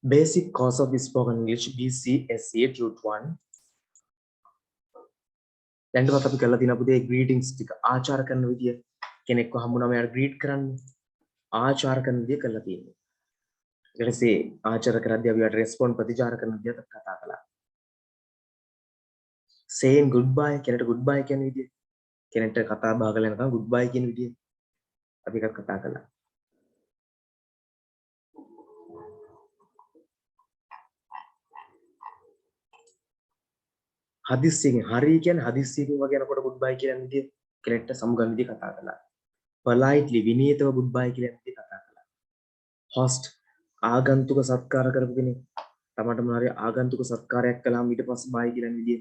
Basic course of spoken English BCSE Tute 1. දැන්වත් අපි කරලා තියෙන පුතේ greetings ටික ආචාර කරන විදිය කෙනෙක්ව හම්බුනම එයාට greet කරන්න ආචාර කරන විදිය කරලා තියෙනවා. ඊට පස්සේ ආචාර කරද්දී අපි යාට respond ප්‍රතිචාර කරන විදිය කතා කළා. saying goodbye කෙනෙක්ට goodbye කියන විදිය කෙනෙක්ට කතා බහ කරලා යනකම් goodbye කියන විදිය අපි එකක් කතා කළා. හදිස්සියෙන් හරි කියන්නේ හදිස්සියකින් වගේ යනකොට goodbye කියන විදිය කෙනෙක්ට සමුගන්න විදිය කතා කළා. politely විනීතව goodbye කියන විදිය කතා කළා. host ආගන්තුක සත්කාර කරපු කෙනෙක් තමන්ට මොනවා හරි ආගන්තුක සත්කාරයක් කළාම ඊට පස්සේ bye කියන විදිය.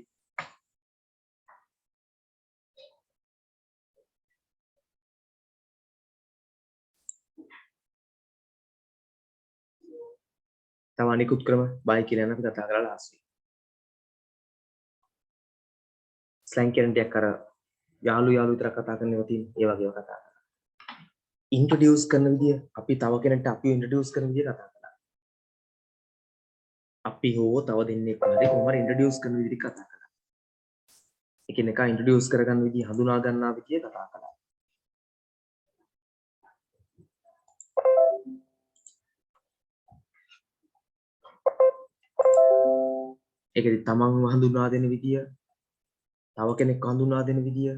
තව අනිකුත් ක්‍රම bye කියලා යන අපි කතා කරලා last week. slang කියන දෙයක් අර යාළු විතර කතා කරනවා තියෙන ඒ වගේව කතා කරලා. introduce කරන විදිය අපි තව කෙනෙක්ට අපි introduce කරන විදිය කතා කරලා. අපි හෝ තව දෙන්නෙක් හරි කොහොම හරි introduce කරන විදිය කතා කරලා. එකිනෙකා introduce කරගන්න විදිය හඳුනා ගන්නා විදිය කතා කරලා. ඒකෙදි තමන්ව හඳුනා දෙන විදිය තව කෙනෙක් හඳුනා දෙන විදිය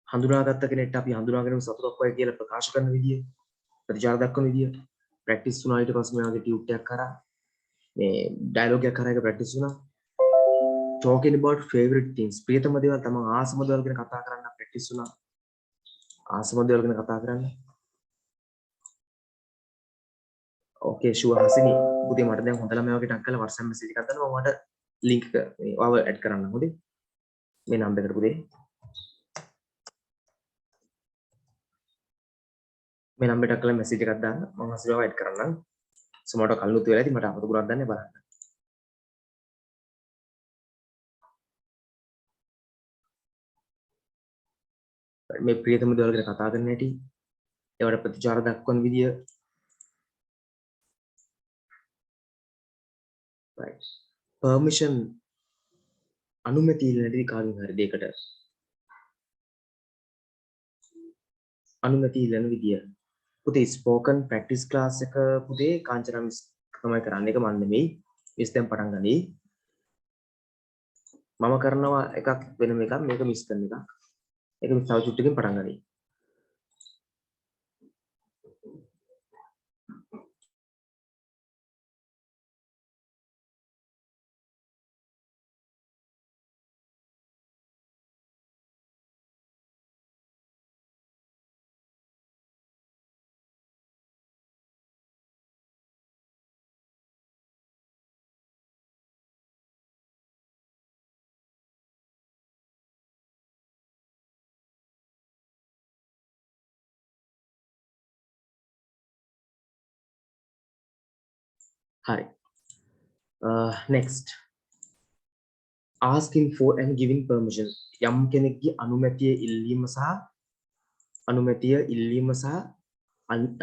හඳුනාගත්ත කෙනෙක්ට අපි හඳුනාගෙන සතුටක් වයි කියලා ප්‍රකාශ කරන විදිය ප්‍රතිචාර දක්වන විදිය ප්‍රැක්ටිස් වුණා ඊට පස්සේ මෙයාගේ ටියුට් එකක් කරා මේ ඩයලොග් එකක් කරා ඒක ප්‍රැක්ටිස් වුණා talking about favorite things ප්‍රියතම දේවල් තමන් ආසම දේවල් ගැන කතා කරන්න ප්‍රැක්ටිස් වුණා ආසම දේවල් ගැන කතා කරන්න ඕකේ ෂුවර් හසිනි පුතේ මට දැන් හොඳලා මේ වගේ ටක් කරලා WhatsApp message එකක් දාන්න මම මට link එක මේ ඔයාව ඇඩ් කරන්න හොඳේ මේ නම්බර් එකට පුතේ මේ නම්බරට ටක් කරලා message එකක් දාන්න මම හසිනව ඇඩ් කරන්නම් සමහරට කල්නුත් වෙලා ඉතින් මට අපත පුරක් දාන්න බලන්න මේ ප්‍රියතම දේවල් ගැන කතා කරන්න හැටි ඒවට ප්‍රතිචාර දක්වන විදිය right permission අනුමැතිය ඉල්ලන කාරින් හරි දෙයකට අනුමැතිය ඉල්ලන විදිය පුතේ spoken practice class එක පුතේ කාංචනා මිස් තමයි කරන්නේ ඒක මන් නෙමෙයි මිස් දැන් පටන් ගනි මම කරනවා එකක් වෙනම එකක් මේක මිස් කරන එකක් ඒක මිස් තව චුට්ටකින් පටන් ගනි හරි next asking for and giving permission යම් කෙනෙක්ගේ අනුමැතිය ඉල්ලීම සහ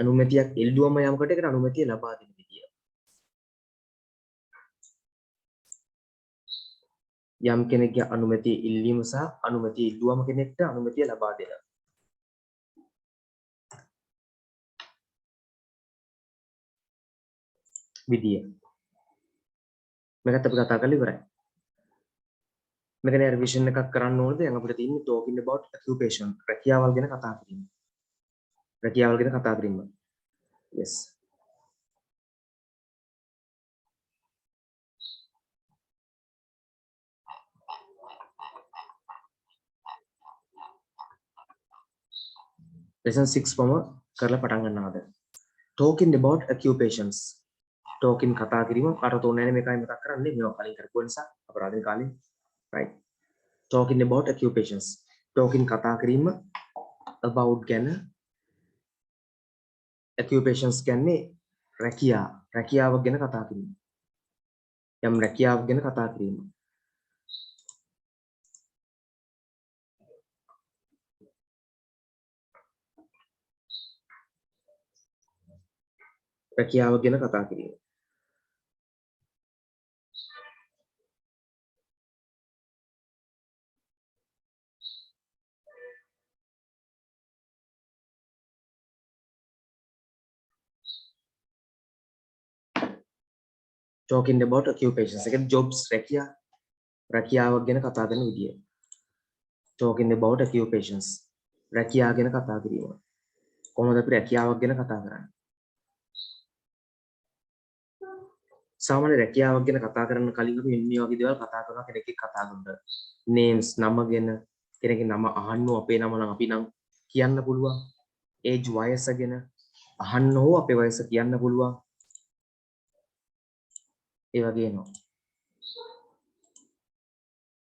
අනුමැතියක් ඉල්ලුවම යමකට ඒකට අනුමැතිය ලබා දෙන විදිය යම් කෙනෙක්ගේ අනුමැතිය ඉල්ලීම සහ අනුමැතිය ඉල්ලුවම කෙනෙක්ට අනුමැතිය ලබා දෙන විදිය මේකත් අපි කතා කරලා ඉවරයි මේකනේ රිවිෂන් එකක් කරන්න ඕනද දැන් අපිට තියෙන්නේ talking about occupation රැකියාවල් ගැන කතා කිරීම yes lesson 6 මම කරලා පටන් ගන්නවා talking about occupations talking කතා කිරීම කාටවත් ඕනේ නැහැ මේකයි මතක් කරන්නේ මේවා කලින් කරපු නිසා අපරාධික කාලේ right talking about occupations talking කතා කිරීම about ගැන occupations කියන්නේ රැකියාව ගැන කතා කිරීම යම් රැකියාවක් ගැන කතා කිරීම රැකියාව ගැන කතා කිරීම talking about occupations. එක jobs රැකියාවක් ගැන කතා කරන විදිය. talking about occupations. රැකියාව ගැන කතා කිරීම. කොහොමද අපි රැකියාවක් ගැන කතා කරන්නේ? සාමාන්‍ය රැකියාවක් ගැන කතා කරන්න කලින් අපි මේ වගේ දේවල් කතා කරනවා කෙනෙක් එක්ක කතා කරනකොට. names නම ගැන කෙනෙක්ගේ නම අහන්න අපේ නම නම් අපි නම් කියන්න පුළුවන්. age වයස ගැන අහන්න හෝ අපේ වයස කියන්න පුළුවන්. ඒ වගේ එනවා.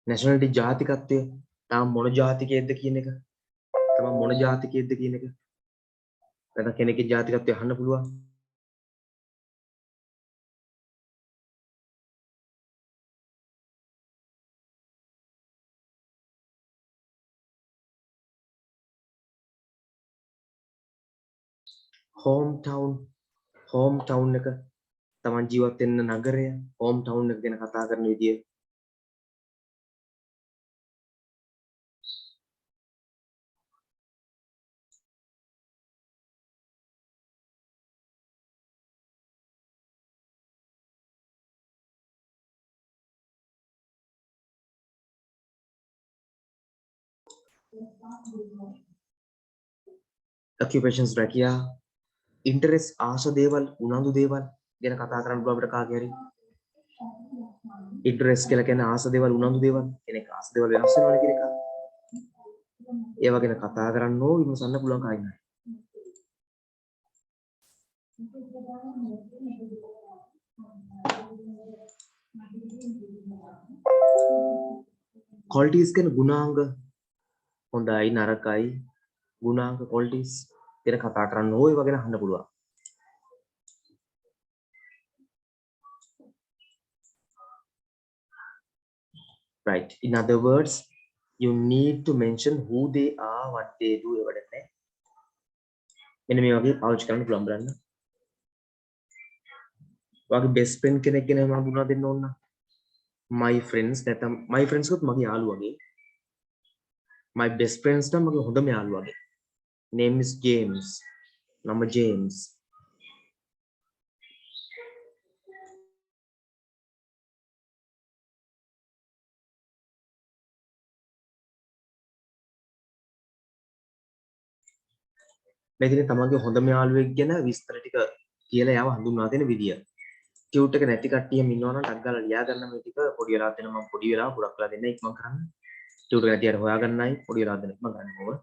nationality ජාතිකත්වය තාම මොන ජාතිකයේද කියන එක. තමන් මොන ජාතිකයේද කියන එක. නැත්නම් කෙනෙක්ගේ ජාතිකත්වය අහන්න පුළුවන්. home town එක තමන් ජීවත් වෙන්න නගරය home town එක ගැන කතා කරන විදිය. occupations රැකියා interest ආස දේවල් උනන්දු දේවල් ගැන කතා කරන්න පුළුවන් අපිට කාගේ හරි. interest කියලා කියන්නේ ආස දේවල් උනන්දු දේවල් කෙනෙක් ආස දේවල් වෙනස් වෙනවනේ කියන එක. ඒවා ගැන කතා කරන්න ඕ විමසන්න පුළුවන් කායින් හරි. qualities ගැන ගුණාංග හොඳයි නරකයි ගුණාංග qualities ගැන කතා කරන්න ඕ ඒවා ගැන අහන්න පුළුවන්. right, in other words you need to mention who they are what they do ඒවට නේ. මෙන්න මේ වගේ පාවිච්චි කරන්න පුළුවන් බලන්න. ඔයාගේ best friend කෙනෙක් ගැන මම හඳුනා දෙන්න ඕන නම් my friends නැත්නම් my friends කොත් මගේ යාළුවගේ my best friends නම් මගේ හොඳම යාළුවගේ name is James නම James. මේකනේ තමන්ගේ හොඳම යාළුවෙක් ගැන විස්තර ටික කියලා යාව හඳුන්වා දෙන විදිය. ටියුට් එක නැති කට්ටියම ඉන්නවනම් ටක් ගාලා ලියා ගන්න මේ ටික පොඩි වෙලා දෙන්න මම පොඩි වෙලා ගොඩක් වෙලා දෙන්න ඉක්මන් කරන්න. ටියුට් එක නැති අර හොයාගන්නයි පොඩි වෙලා දෙන්න ඉක්මන් කරන්න ඕන.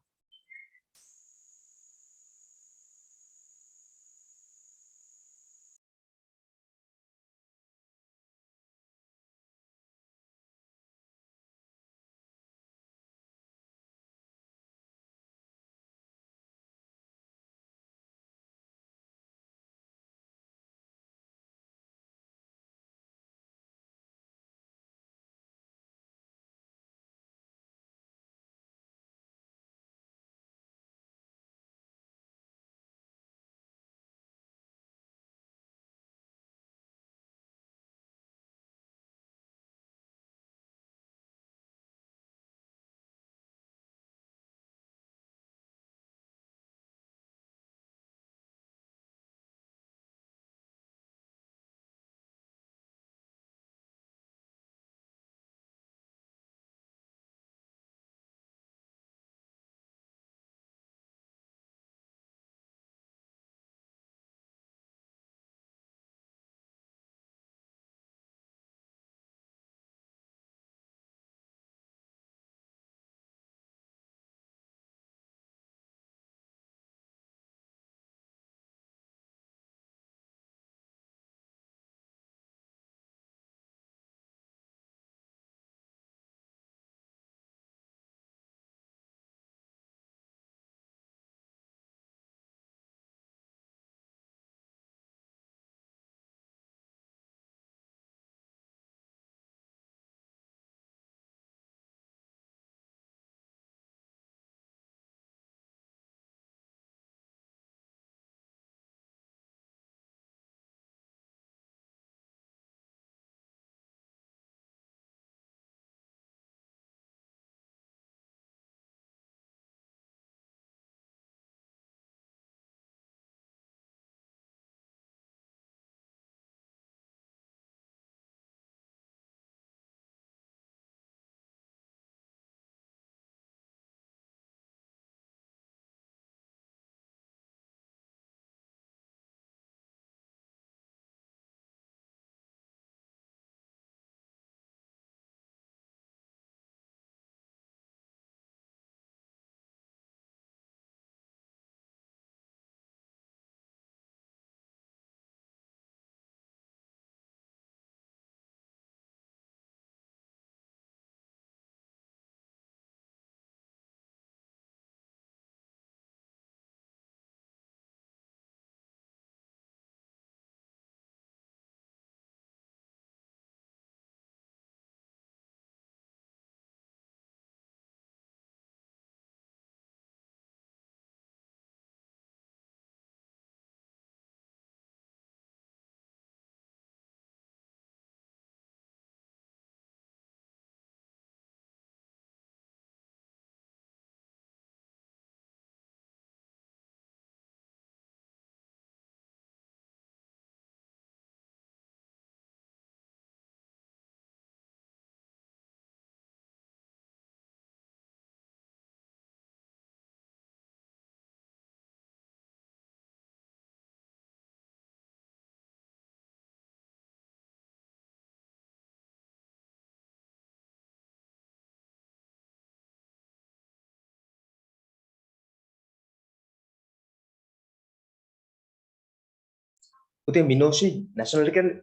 පුතේ මිනෝෂි නැෂනල් කියන්නේ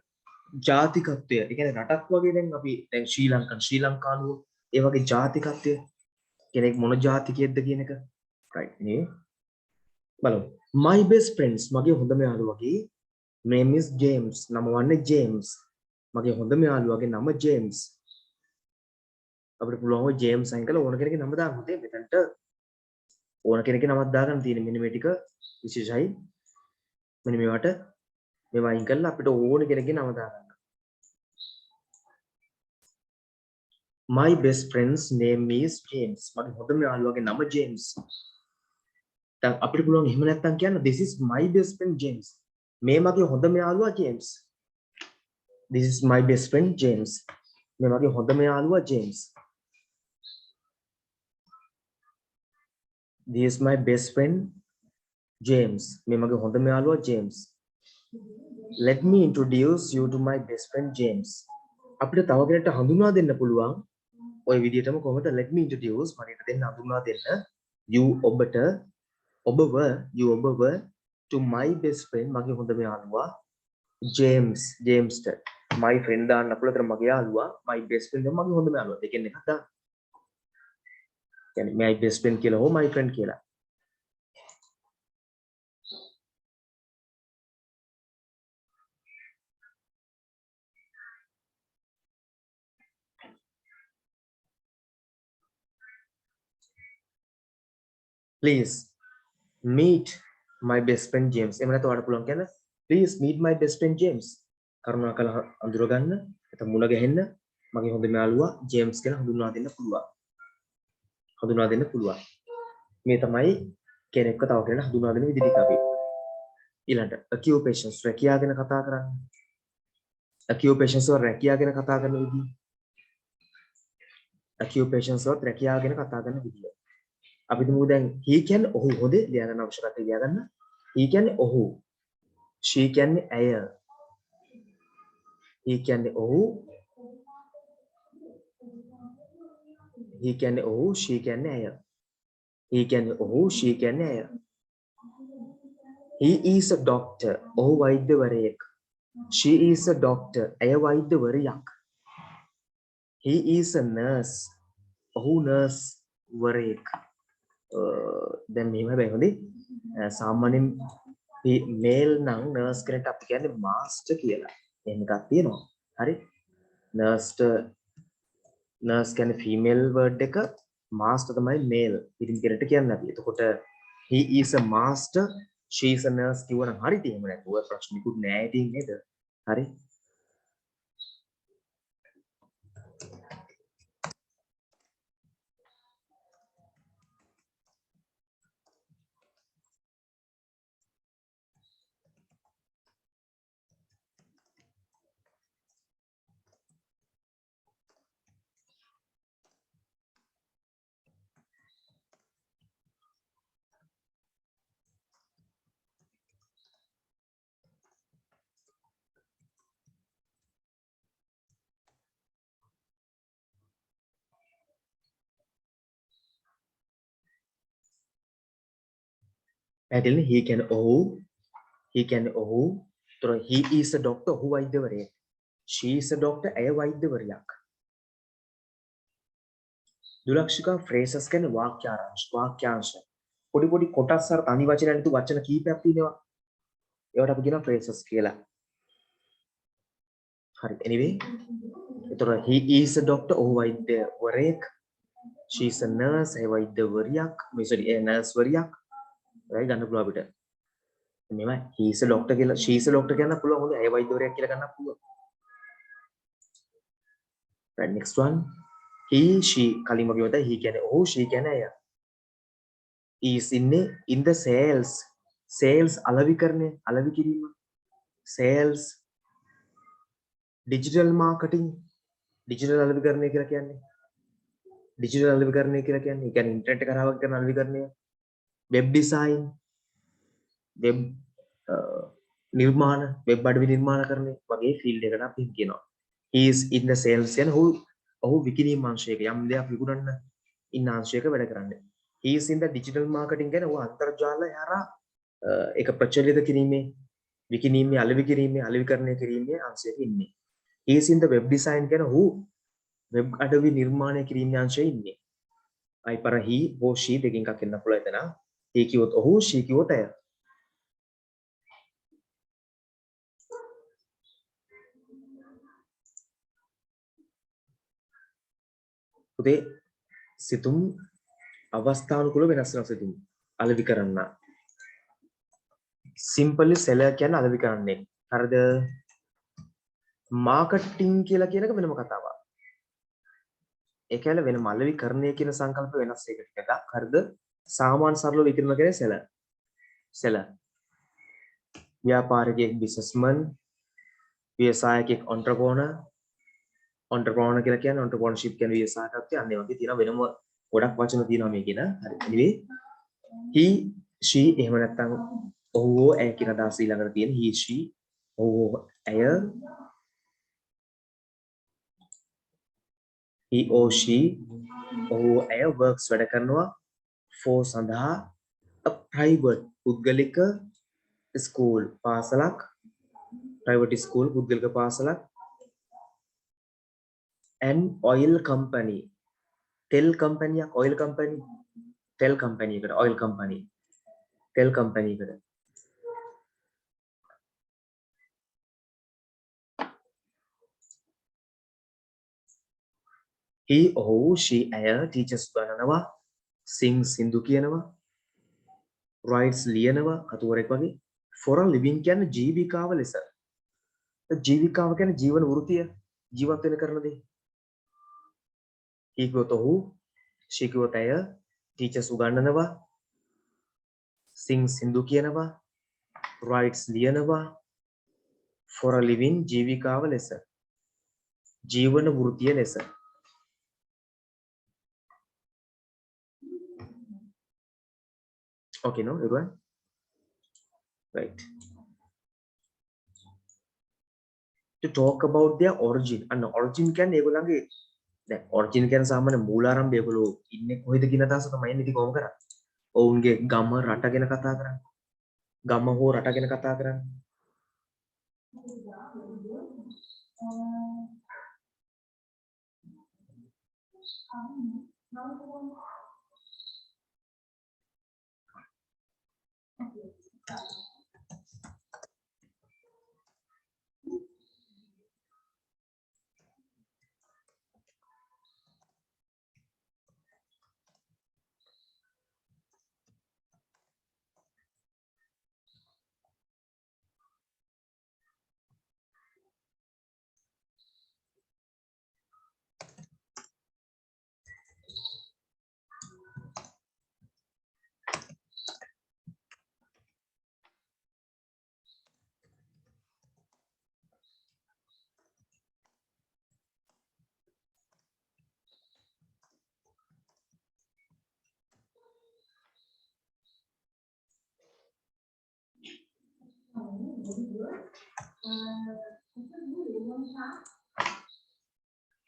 ජාතිකත්වය. ඒ කියන්නේ රටක් වගේ දැන් අපි දැන් ශ්‍රී ලංකානුව ඒ වගේ ජාතිකත්වය කෙනෙක් මොන ජාතිකයේද කියන එක. right නේ බලමු. my best friends මගේ හොඳම යාළුවගේ name is James. නම වන්නේ James. මගේ හොඳම යාළුවගේ නම James. අපිට පුළුවන් ඔය James අයින් කරලා ඕන කෙනෙක්ගේ නම දාන්න පුතේ. මෙතනට ඕන කෙනෙක්ගේ නමක් දාගන්න තියෙන මෙන්න මේ ටික විශේෂයි. මෙන්න මේවට මේවා අයින් කරලා අපිට ඕන කෙනෙක්ගේ නම දාගන්න. My best friend's name is James. මගේ හොඳම යාළුවාගේ නම James. දැන් අපිට පුළුවන් එහෙම නැත්තම් කියන්න this is my best friend James. මේ මගේ හොඳම යාළුවා James. This is my best friend James. මේ මගේ හොඳම යාළුවා James. This is my best friend James. මේ මගේ හොඳම යාළුවා James. Let me introduce you to my best friend James. අපිට තව කෙනෙක්ට හඳුන්වා දෙන්න පුළුවන් ඔය විදිහටම කොහොමද let me introduce මට දෙන්න හඳුන්වා දෙන්න you ඔබට ඔබව to my best friend මගේ හොඳම යාළුවා James ට my friend දාන්න අපලතර මගේ යාළුවා my best friend මගේ හොඳම යාළුවා දෙකෙන් එකක් දාන්න. කියන්නේ my best friend කියලා හෝ my friend කියලා. Please meet my best friend James. එහෙම නැත්නම් ඔයාලට පුළුවන් කියන්න please meet my best friend James. කරුණාකරලා අඳුර ගන්න. නැත්නම් මුණ ගැහෙන්න මගේ හොඳම යාළුවා James කියලා හඳුන්වා දෙන්න පුළුවන්. මේ තමයි කෙනෙක්ව තව කෙනෙක්ට හඳුන්වා දෙන විදිහ ටික අපි. ඊළඟට occupations රැකියාව ගැන කතා කරන්නේ. occupations වල රැකියාව ගැන කතා කරන විදිහ. occupations වල රැකියාව ගැන කතා කරන විදිහ. අපි දුමු දැන් he කියන්නේ ඔහු හොඳේ ලියා ගන්න අවශ්‍යකතාවය ලියා ගන්න. he කියන්නේ ඔහු. she කියන්නේ ඇය. he කියන්නේ ඔහු. he කියන්නේ ඔහු. she කියන්නේ ඇය. he කියන්නේ ඔහු. she කියන්නේ ඇය. he is a doctor. ඔහු වෛද්‍යවරයෙක්. she is a doctor. ඇය වෛද්‍යවරියක්. he is a nurse. ඔහු නර්ස් වරයෙක්. දැන් මෙහෙම හැබැයි හොඳේ සාමාන්‍යයෙන් මේල් නම් නර්ස් කෙනෙක්ට අපි කියන්නේ මාස්ටර් කියලා. එහෙම එකක් තියෙනවා. හරි? නර්ස් කියන්නේ ෆීමේල් වර්ඩ් එක මාස්ටර් තමයි මේල්. ඉතින් කෙනෙක්ට කියන්නේ අපි. එතකොට he is a master, she is a nurse කියවනම් හරිද? එහෙම නැත්නම් ඔය ප්‍රශ්නිකුත් නෑ ඉතින් නේද? හරි? පැහැදිලිනේ? he කියන්නේ ඔහු. he කියන්නේ ඔහු. ඒතර he is a doctor. ඔහු වෛද්‍යවරයෙක්. she is a doctor. ඇය වෛද්‍යවරියක්. දුලක්ෂිකා phrases කියන්නේ වාක්‍යාංශ. පොඩි පොඩි කොටස් අර තනි වචන නැතු වචන කීපයක් තියෙනවා. ඒවට අපි කියනවා phrases කියලා. හරි. anyway ඒතර he is a doctor. ඔහු වෛද්‍යවරයෙක්. she is a nurse. ඇය වෛද්‍යවරියක්. ඒ nurse වරියක්. right ගන්න පුළුවන් අපිට. මෙමය he is a doctor කියලා she is a doctor කියන්න පුළුවන්. හොඳ ඇය වෛද්‍යවරයෙක් කියලා ගන්න පුළුවන්. right next one he she කලින් වගේ වතයි he කියන්නේ ඔහු she කියන්නේ ඇය. is in the sales අලෙවිකරණය අලෙවි කිරීම sales digital marketing digital අලෙවිකරණය කියලා කියන්නේ digital අලෙවිකරණය කියලා කියන්නේ ඒ කියන්නේ ඉන්ටර්නෙට් එක කරා කරන අලෙවිකරණය web design web නිර්මාණ web අඩවි නිර්මාණකරණය වගේ ෆීල්ඩ් එකකට අපි කියනවා he is in the sales කියන්නේ ඔහු විකිණීම් අංශයක යම් දෙයක් විකුණන්න ඉන්න අංශයක වැඩ කරන්නේ. he is in the digital marketing කියන්නේ ඔහු අන්තර්ජාලය හරහා ඒක ප්‍රචලිත කිරීමේ විකිණීමේ අලෙවිකරණය කිරීමේ අංශයක ඉන්නේ. he is in the web design කියන ඔහු වෙබ් අඩවි නිර්මාණය කිරීමේ අංශයේ ඉන්නේ. අයි පර he හෝ she දෙකකින් එකක් වෙන්න පුළුවන් එතන. he කිව්වොත් ඔහු she කිව්වොත් ඇය. උදේ සිතුම් අවස්ථානුකූල වෙනස් වෙන සිතුම් අලෙවි කරන්න. simply seller කියන්නේ අලෙවි කරන්නේ. හරිද? marketing කියලා කියන එක වෙනම කතාවක්. ඒ කියන්නේ වෙනම අලෙවි කරන්නේ කියන සංකල්ප වෙනස් එක ටිකක්. හරිද? සාමාන්‍ය සරලව විකිරණ කරේ seller. seller. ව්‍යාපාරිකයෙක් businessman, ව්‍යවසායකයෙක් entrepreneur. entrepreneur කියලා කියන්නේ entrepreneurship කියන ව්‍යවසායකත්වය අන්න ඒ වගේ තියෙන වෙනම ගොඩක් වචන තියෙනවා මේ කියන. හරි. anyway he she එහෙම නැත්නම් ඔහු ඇය කියන අදහස ඊළඟට තියෙන he she ඔහු ඇය he or she ඔහු ඇය works වැඩ කරනවා for සඳහා a private පුද්ගලික school පාසලක් private school පුද්ගලික පාසලක් an oil company tel company යක් oil company tel company එකට oil company tel company එකට he ඔහු she ඇය teachers ගණනවා sing සින්දු කියනවා writes ලියනවා කතුවරෙක් වගේ for a living කියන්නේ ජීවිකාව ලෙස ජීවිකාව කියන්නේ ජීවන වෘතිය ජීවත් වෙන කරන දේ he කිව්වොත් ඔහු she කිව්වොත් ඇය teachers උගන්වනවා sing සින්දු කියනවා writes ලියනවා for a living ජීවිකාව ලෙස ජීවන වෘතිය ලෙස okay no everyone right to talk about their origin and origin කියන්නේ ඒගොල්ලන්ගේ දැන් origin කියන්නේ සාමාන්‍ය මූලාරම්භය ඒගොල්ලෝ ඉන්නේ කොහෙද කියන අදහස තමයි ඉන්නේ ඉතින් කොහොම කරන්නේ ඔවුන්ගේ ගම රට ගැන කතා කරන්නේ ගම හෝ රට ගැන කතා කරන්නේ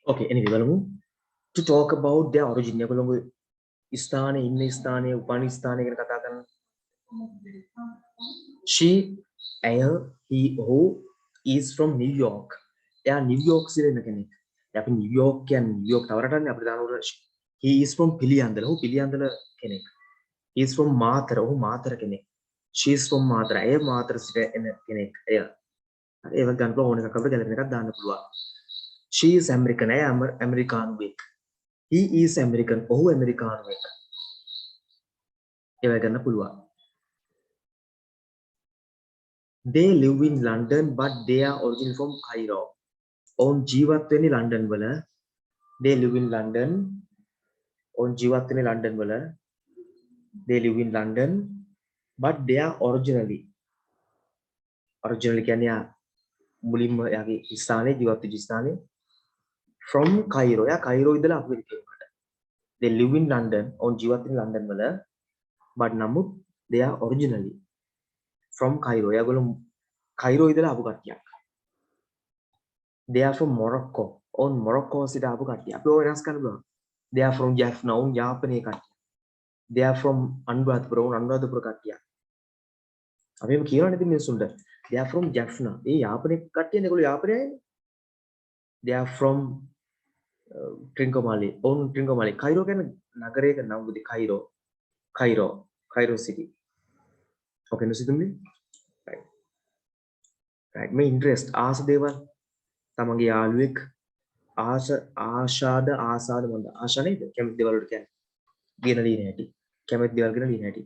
okay anyway බලමු to talk about their origin ඒගොල්ලෝ ස්ථානයේ ඉන්න ස්ථානයේ උපන් ස්ථානය ගැන කතා කරනවා she ඇය he who is from New York එයා නිව්යෝක් සිට එන කෙනෙක් අපි නිව්යෝක් කියන්නේ නිව්යෝක් තව රටක්නේ අපිට දානවල he is from පිළියන්දල ඔහු පිළියන්දල කෙනෙක් he is from මාතර ඔහු මාතර කෙනෙක් she is from මාතර ඇය මාතර සිට එන කෙනෙක් එය ඒක ගන්න පුළුවන් ඕන එකක් අපිට ගැලපෙන එකක් දාන්න පුළුවන් she is American ඇය ඇමරිකානුවෙක් he is American ඔහු ඇමරිකානුවෙක් ඒක ගන්න පුළුවන් they live in London but they are originally from Cairo ඔවුන් ජීවත් වෙන්නේ ලන්ඩන් වල they live in London ඔවුන් ජීවත් වෙන්නේ ලන්ඩන් වල they live in London but they are originally කියන්නේ මුලින්ම යාගේ ස්ථානයේ ජීවත් වෙච්ච ස්ථානයේ from Cairo යා කයිරෝ ඉඳලා අපි කියනකට they live in London ඔවුන් ජීවත් වෙන්නේ ලන්ඩන් වල but නමුත් they are originally from Cairo යාගොල්ලෝ කයිරෝ ඉඳලා ආපු කට්ටියක් they are from Morocco ඔවුන් මොරොක්කෝ සිට ආපු කට්ටිය අපි ඔය වෙනස් කරන්න බලමු they are from Jaffna ඔවුන් යාපනයේ කට්ටිය they are from අනුරාධපුර ඔවුන් අනුරාධපුර කට්ටිය අපි මේ කියනවානේ ඉතින් මිනිස්සුන්ට they are from Jaffna. ඒ යාපනයේ කට්ටියනේ ඒගොල්ලෝ යාපනයේ අයනේ. They are from Trincomalee. ඔවුන් Trincomalee. කයිරෝ කියන්නේ නගරයක නම බුදි කයිරෝ. Cairo city. Okay නුසිතුම්නේ? Right. Right. මේ interest ආස දේවල් තමන්ගේ යාළුවෙක් ආසාද මොකද? ආශා නේද? කැමති දේවල් වලට කියන්නේ. කියන ලියන හැටි. කැමති දේවල් කියන ලියන හැටි.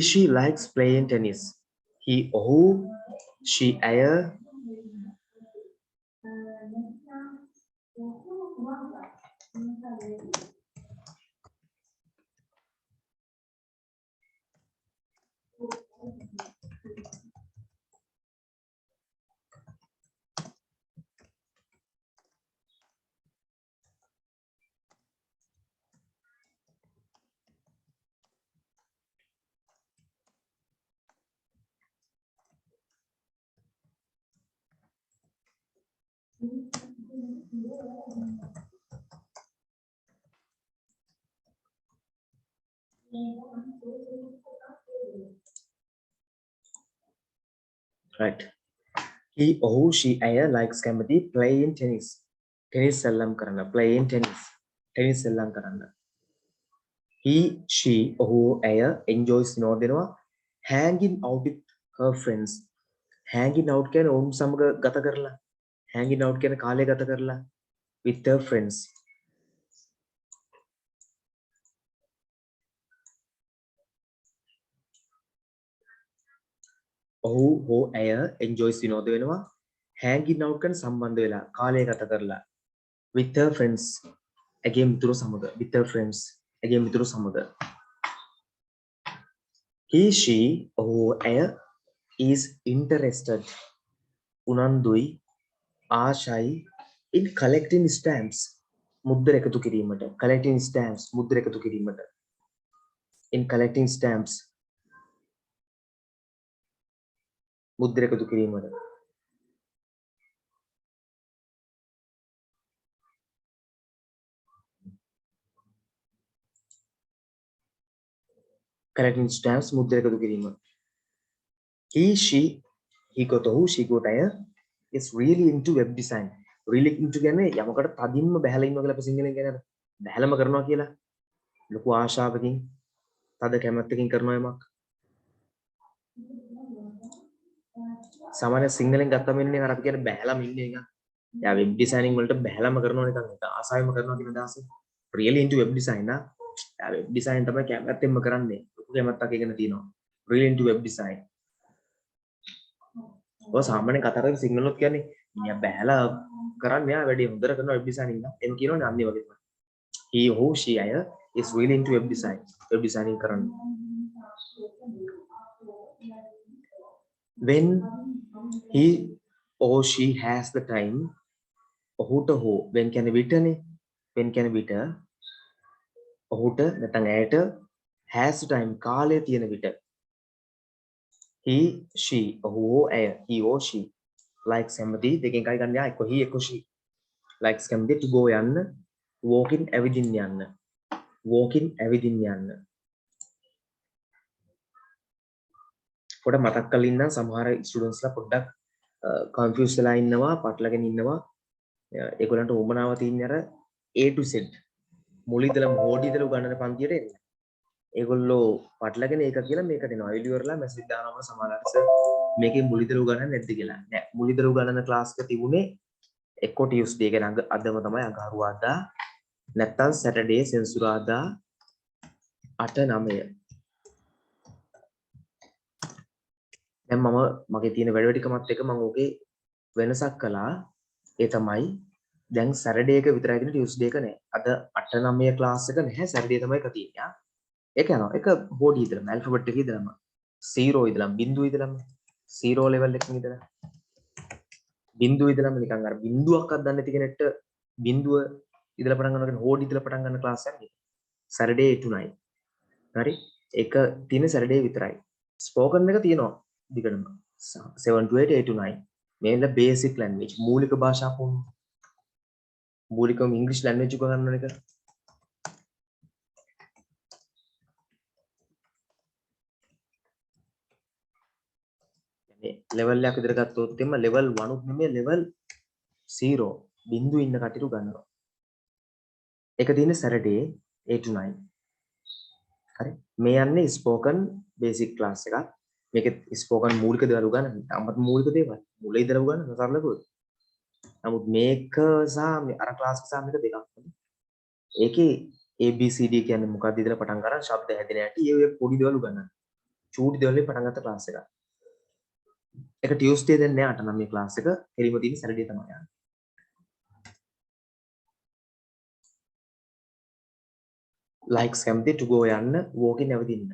She likes playing tennis. ඔහු she ඇය right. ඔහු she ඇය likes කැමති playing tennis. ටෙනිස් සෙල්ලම් කරන්න. playing tennis. ටෙනිස් සෙල්ලම් කරන්න. she ඔහු ඇය enjoys විනෝදෙනවා hanging out with her friends. hanging out කියන්නේ ඔවුන් සමග ගත කරලා. hanging out කියන්නේ කාලය ගත කරලා with her friends. ඔහු ඇය enjoys විනෝද වෙනවා hanging out කරන සම්බන්ධ වෙලා කාලය ගත කරලා with her friends. ඇගේ මිතුරු සමග with her friends. ඇගේ මිතුරු සමග. she ඔහු ඇය is interested උනන්දුයි ආශයි in collecting stamps මුද්දර එකතු කිරීමට. collecting stamps මුද්දර එකතු කිරීමට. in collecting stamps මුද්දර එකතු කිරීමට. collecting stamps මුද්දර එකතු කිරීම. he got ඔහු she got අය is really into web design. really into කියන්නේ යමකට තදින්ම බැහැලා ඉන්නවා කියලා අපි සිංහලෙන් කියන්නේ බැහැලම කරනවා කියලා. ලොකු ආශාවකින් තද කැමැත්තකින් කරනවා යමක්. සාමාන්‍ය සිංහලෙන් ගත්තම ඉන්නේ අර අපි කියන්නේ බැහැලම ඉන්නේ එක. යා වෙබ් ඩිසයිනින් වලට බැහැලම කරනවා නිකන් ඒක ආසාවෙම කරනවා කියන අදහස. really into web design නා. යා වෙබ් ඩිසයින් තමයි කැමැත්තෙන්ම කරන්නේ. ලොකු කැමැත්තක් ඉගෙන තියෙනවා. really into web design. ඔය සාමාන්‍යයෙන් කතා කරලා සිංහලොත් කියන්නේ මිනිහා බැහැලා කරන්නේ යා වැඩි හොඳට කරනවා වෙබ් ඩිසයිනින් නා. එම් කියනෝනේ අන්නේ වගේ තමයි. he who she අය is really into web design. web designing කරන්නේ. when he or she has the time ඔහුට හෝ when කියන්නේ විතරනේ. when කියන්නේ විතර ඔහුට නැත්නම් ඇයට has time කාලය තියෙන විට he she ඔහු ඇය he or she likes කැමති දෙකෙන් එකයි ගන්න යා එක්ක he එක්ක she likes කැමති to go යන්න walking ඇවිදින්න යන්න walking ඇවිදින්න යන්න. පොඩ්ඩක් මතක් කරලා ඉන්න සමහර ස්ටුඩන්ට්ස්ලා පොඩ්ඩක් කන්ෆියුස් වෙලා ඉන්නවා පටලගෙන ඉන්නවා. ඒගොල්ලන්ට උමනාව තියෙන්නේ අර A to Z මුල ඉඳලා හෝඩි ඉඳලා උගන්නන පන්තියට එන්න. ඒගොල්ලෝ පටලගෙන ඒක කියලා මේක දෙනවා. එළියවරලා මැසේජ් දානවා සමහරවිට සර් මේකේ මුල ඉඳලා උගන්නන්නේ නැද්ද කියලා. නෑ මුල ඉඳලා උගන්නන ක්ලාස් එක තිබුණේ එක්ක ටියුස්ඩේ කියන්නේ අදම තමයි අඟහරුවාදා නැත්තම් සැටර්ඩේ සෙන්සුරාදා 8-9. දැන් මම මගේ තියෙන වැඩ ටිකමත් එක මම ඕකේ වෙනසක් කළා. ඒ තමයි දැන් සැටර්ඩේ එක විතරයි තියෙන්නේ ටියුස්ඩේ එක නෑ. අද 8-9 ක්ලාස් එක නැහැ සැටර්ඩේ තමයි එක තියෙන්නේ. ඒක යනවා. ඒක බෝඩි ඉදලම ඇල්ෆබෙට් එකේ ඉදලම 0 ඉදලම බිංදුව ඉදලම 0 ලෙවල් එකකින් ඉදලා බිංදුව ඉදලම නිකන් අර බිංදුවක්වත් දන්නේ නැති කෙනෙක්ට බිංදුව ඉදලා පටන් ගන්නවා කියන්නේ හෝඩි ඉදලා පටන් ගන්න ක්ලාස් එකක්. Saturday 8 to 9. හරි. එක තියෙන සැටර්ඩේ විතරයි. ස්පෝකන් එක තියෙනවා දිගටම 7 to 8 8 to 9 මේල බේසික් ලැන්ග්වේජ් මූලික භාෂා පුහුණුව මූලිකව ඉංග්‍රීසි ලැන්ග්වේජ් එක ගන්න එක ලෙවල් එකක් විතර ගත්තොත් එimhe ලෙවල් 1 උත් නෙමෙයි ලෙවල් 0 බිඳුව ඉන්න කටයුතු ගන්නවා. ඒක තියෙන්නේ සැටර්ඩේ 8 to 9. හරි. මේ යන්නේ ස්පෝකන් බේසික් ක්ලාස් එකක්. මේකේ ස්පෝකන් මූලික දේවල් උගන්වන්නේ. අමත මූලික දේවල්. මුලින් ඉඳලා උගන්වන සරලකෝ. නමුත් මේක සහ අර ක්ලාස් එක සහ මේක දෙකක්. ඒකේ ABCD කියන්නේ මොකක්ද ඉඳලා පටන් ගන්න ශබ්ද හැදෙන හැටි ඒ පොඩි දේවල් උගන්වනවා. චූටි දේවල් වලින් පටන් ගත්ත ක්ලාස් එකක්. ඒක ටියුස්ඩේ දෙන්නේ 8 නම් මේ ක්ලාස් එක. එළිම තියෙන්නේ සැටර්ඩේ තමයි යන්නේ. ලයික්ස් කැමති to go යන්න walking නැවතින්න.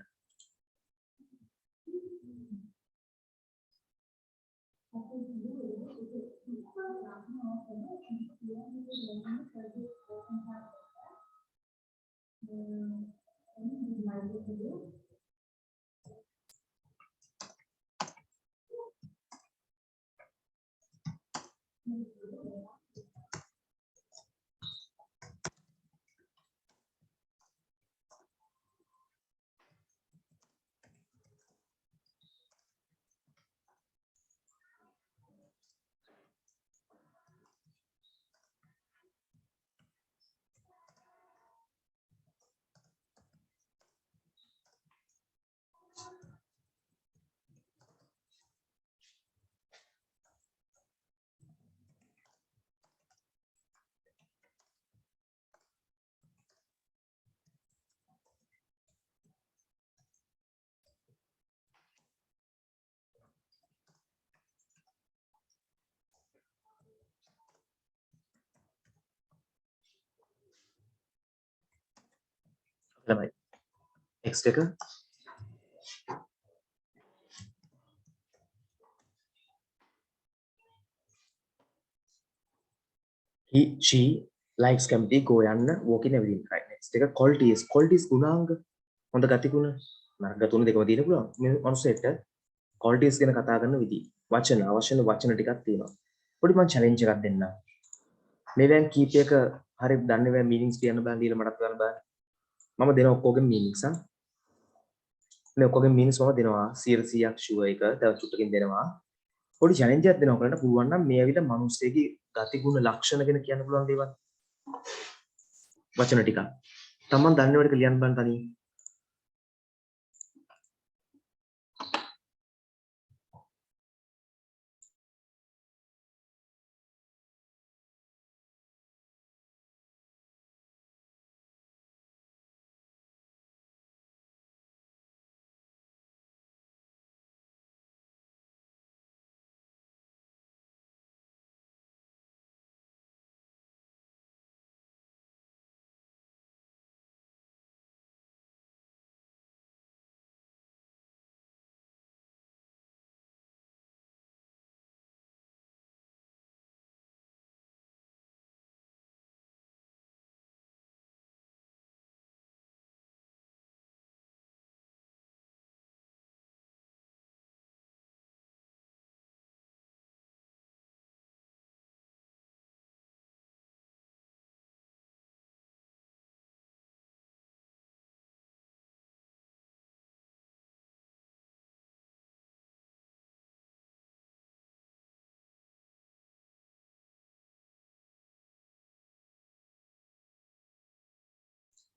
ළමයි. next එක he she likes කැමති go යන්න walking නැවතින්න. right next එක qualities ගුණාංග හොඳ ගතිගුණ නරක තුන දෙකම තියෙන පුළුවන්. මේ මනුස්සයෙක්ට qualities ගැන කතා කරන විදිහ. වචන අවශ්‍ය වචන ටිකක් තියෙනවා. පොඩි මම challenge එකක් දෙන්නම්. මේ දැන් කීපයක හරි දන්නේ නැහැ meanings කියන්න බෑ දීලා මටත් ගන්න බෑ. මම දෙන ඔක්කොගෙම meanings මේ ඔක්කොගෙම meanings මම දෙනවා 100%ක් sure එක. තව චුට්ටකින් දෙනවා. පොඩි challenge එකක් දෙනවා කරන්න පුළුවන් නම් මේ ඇවිල්ලා මිනිස්සෙගේ ගතිගුණ ලක්ෂණ ගැන කියන්න පුළුවන් දේවල්. වචන ටිකක්. තමන් දන්නේ වැඩ ලියන්න බෑ තනියෙන්.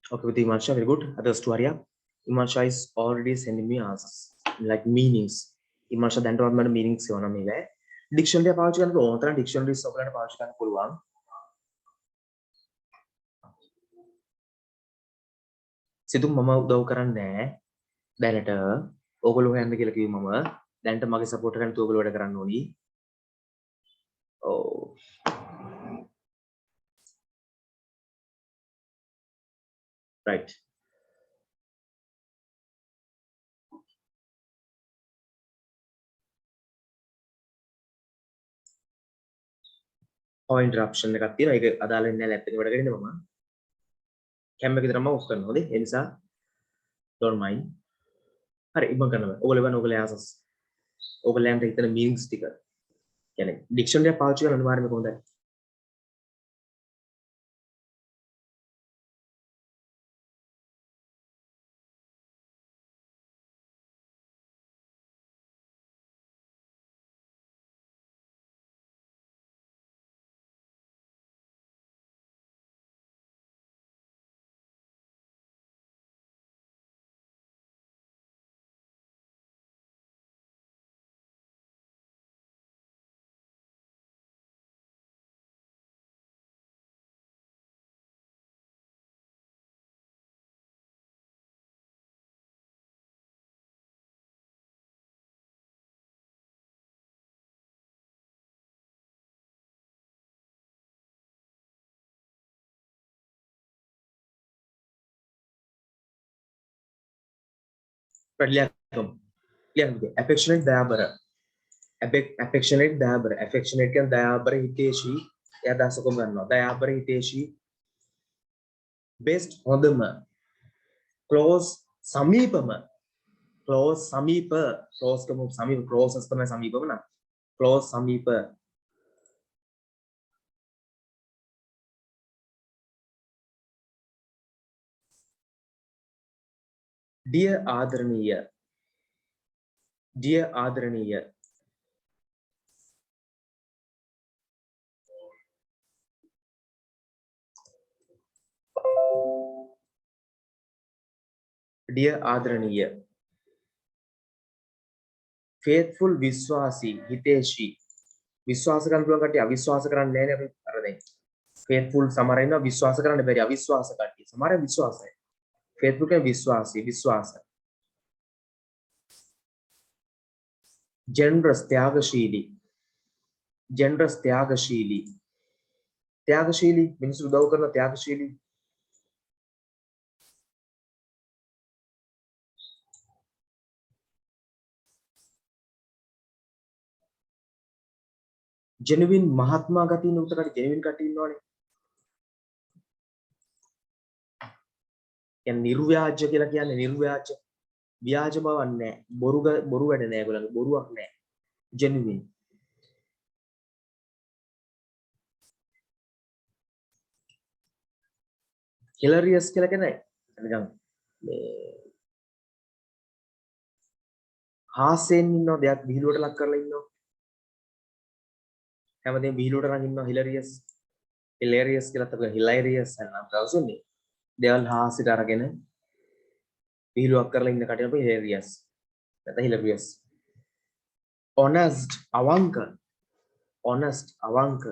Okay, with Imansha, very good. Others to Arya. Imansha is already sending me answers like meanings. Imansha දැන්ටවත් මට meanings කියවනවා මේක. Dictionary එක පාවිච්චි කරනකොට ඕන තරම් dictionaries ඔයගලන්ට පාවිච්චි කරන්න පුළුවන්. සිතුම් මම උදව් කරන්නේ නැහැ. දැනට ඕගොල්ලෝ හොයන්න කියලා කිව්ව මම. දැනට මගේ support එක ගන්න ඕගොල්ලෝ වැඩ කරන්න ඕනි. Oh. Right. or interruption එකක් තියෙනවා. ඒක අදාළ වෙන්නේ නැහැ ලැප් එකේ වැඩ කරන්නේ මම. කැම් එක විතරම ඔෆ් කරනවා. හොඳේ. ඒ නිසා don't mind. හරි ඉබ්බන් කරනවා. ඔයගොල්ලෝ බලන්න ඔයගොල්ලෝ ආසස්. ඔයගොල්ලන්ට හිතන මීනින්ග්ස් ටික. කියන්නේ ඩික්ෂනරි එක පාවිච්චි කරන අනිවාර්යයෙන්ම කොහොමද? ලියන්න. ලියන්න. affectionate දයාබර. affectionate දයාබර. affectionate කියන්නේ දයාබර හිතේශී. එයා දසකම ගන්නවා. දයාබර හිතේශී. best හොඳම. close සමීපම. close සමීප. close කම සමීප closest තමයි සමීපම නා. close සමීප. dear ආදරණීය. dear ආදරණීය. dear ආදරණීය. faithful විශ්වාසී හිතේශී. විශ්වාස කරන්න පුළුවන් කට්ටිය අවිශ්වාස කරන්නේ නැහැ නේ අපි අර දැන්. faithful සමහර ඉන්නවා විශ්වාස කරන්න බැරි අවිශ්වාස කට්ටිය. සමහර විශ්වාසයි. faithful කියන්නේ විශ්වාසී විශ්වාස. generous ත්‍යාගශීලී. generous ත්‍යාගශීලී. ත්‍යාගශීලී මිනිස්සු උදව් කරන ත්‍යාගශීලී. genuine මහත්මා ගතියින උතකට genuine කට්ටිය ඉන්නවනේ. කියන්නේ නිර්ව්‍යාජ්‍ය කියලා කියන්නේ නිර්ව්‍යාජ්‍ය. ව්‍යාජ බවක් නැහැ. බොරු වැඩ නැහැ ඒගොල්ලන්ගේ. බොරුවක් නැහැ. genuine. hilarious කියලා කියන්නේ නිකන් මේ හාස්‍යයෙන් ඉන්නව දෙයක් විහිළුවට ලක් කරලා ඉන්නව. හැමදේම විහිළුවට නම් ඉන්නව hilarious. hilarious කියලා තමයි hilarious නම් දවසන්නේ. දේවල් හාස්‍යයට අරගෙන විහිළුවක් කරලා ඉන්න කටියට අපි hilarious. නැත්නම් hilarious. honest අවංක. honest අවංක.